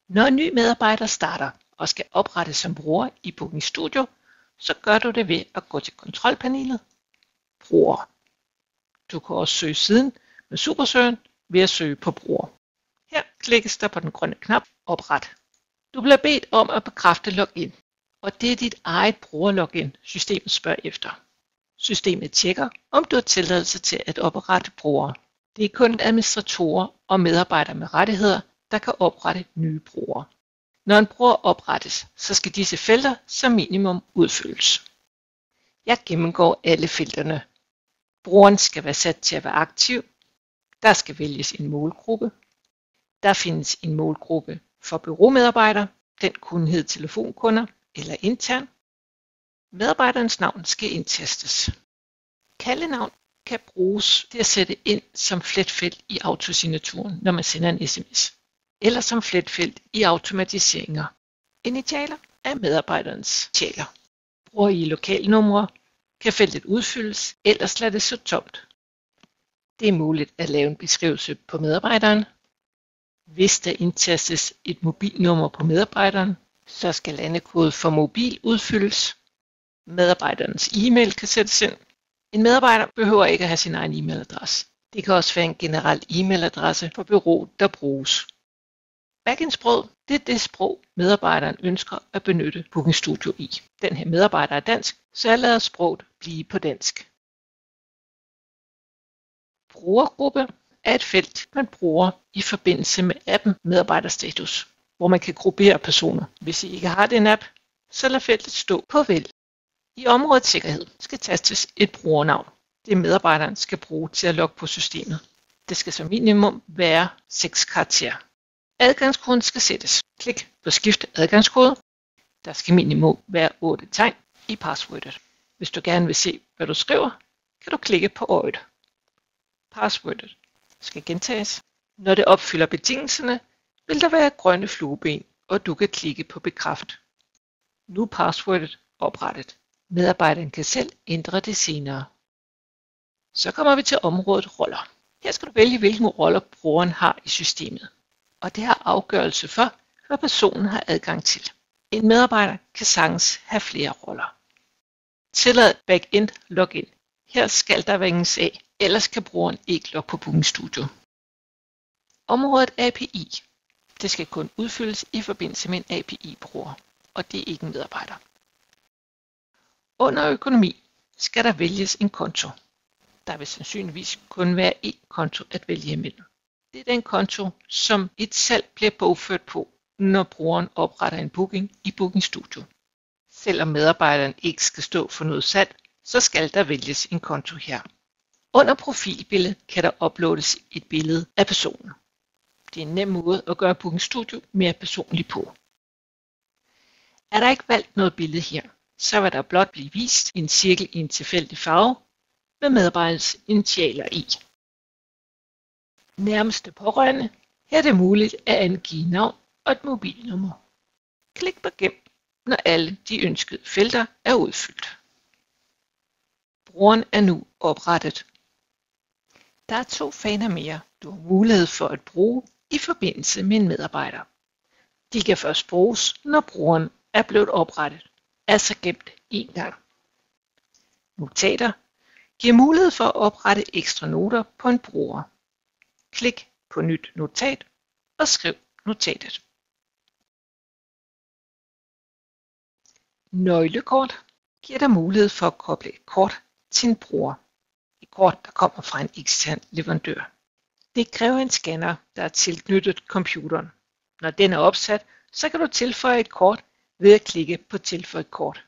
Når en ny medarbejder starter og skal oprettes som bruger i Booking Studio, så gør du det ved at gå til kontrolpanelet, bruger. Du kan også søge siden med supersøgen ved at søge på bruger. Her klikkes der på den grønne knap Opret. Du bliver bedt om at bekræfte login, og det er dit eget brugerlogin, systemet spørger efter. Systemet tjekker, om du har tilladelse til at oprette brugere. Det er kun administratorer og medarbejdere med rettigheder, der kan oprette nye brugere. Når en bruger oprettes, så skal disse felter som minimum udfyldes. Jeg gennemgår alle felterne. Brugeren skal være sat til at være aktiv. Der skal vælges en målgruppe. Der findes en målgruppe for bureaumedarbejdere. Den kunne hedde telefonkunder eller intern. Medarbejderens navn skal indtastes. Kaldenavn kan bruges til at sætte ind som fletfelt i autosignaturen, når man sender en sms, eller som fletfelt i automatiseringer. Initialer er medarbejderens initialer. Bruger I lokalnumre, kan feltet udfyldes, ellers lad det så tomt. Det er muligt at lave en beskrivelse på medarbejderen. Hvis der indtastes et mobilnummer på medarbejderen, så skal landekode for mobil udfyldes. Medarbejderens e-mail kan sættes ind. En medarbejder behøver ikke at have sin egen e-mailadresse. Det kan også være en generel e-mailadresse for bureauet, der bruges. Backend-sproget, det er det sprog, medarbejderen ønsker at benytte Booking Studio i. Den her medarbejder er dansk, så jeg lader sproget blive på dansk. Brugergruppe er et felt, man bruger i forbindelse med appen Medarbejderstatus, hvor man kan gruppere personer. Hvis I ikke har den app, så lad feltet stå på vælg. I området sikkerhed skal tastes et brugernavn. Det medarbejderen skal bruge til at logge på systemet. Det skal som minimum være 6 karakterer. Adgangskoden skal sættes. Klik på skift adgangskode. Der skal minimum være 8 tegn i passwordet. Hvis du gerne vil se, hvad du skriver, kan du klikke på øjet. Passwordet skal gentages. Når det opfylder betingelserne, vil der være grønne flueben, og du kan klikke på bekræft. Nu er passwordet oprettet. Medarbejderen kan selv ændre det senere. Så kommer vi til området roller. Her skal du vælge, hvilke roller brugeren har i systemet. Og det har afgørelse for, hvad personen har adgang til. En medarbejder kan sagtens have flere roller. Tillad back-end login. Her skal der vinges af, ellers kan brugeren ikke logge på Booking Studio. Området API. Det skal kun udfyldes i forbindelse med en API-bruger, og det er ikke en medarbejder. Under økonomi skal der vælges en konto. Der vil sandsynligvis kun være én konto at vælge imellem. Det er den konto, som et salg bliver bogført på, når brugeren opretter en booking i Booking Studio. Selvom medarbejderen ikke skal stå for noget salg, så skal der vælges en konto her. Under profilbillede kan der uploades et billede af personen. Det er en nem måde at gøre Booking Studio mere personligt på. Er der ikke valgt noget billede her, så vil der blot blive vist en cirkel i en tilfældig farve med medarbejderens initialer i. Nærmeste pårørende. Her er det muligt at angive navn og et mobilnummer. Klik på gem, når alle de ønskede felter er udfyldt. Brugeren er nu oprettet. Der er 2 faner mere, du har mulighed for at bruge i forbindelse med en medarbejder. De kan først bruges, når brugeren er blevet oprettet, altså gemt én gang. Notater giver mulighed for at oprette ekstra noter på en bruger. Klik på nyt notat og skriv notatet. Nøglekort giver dig mulighed for at koble et kort til en bruger. Et kort, der kommer fra en ekstern leverandør. Det kræver en scanner, der er tilknyttet computeren. Når den er opsat, så kan du tilføje et kort ved at klikke på tilføj kort.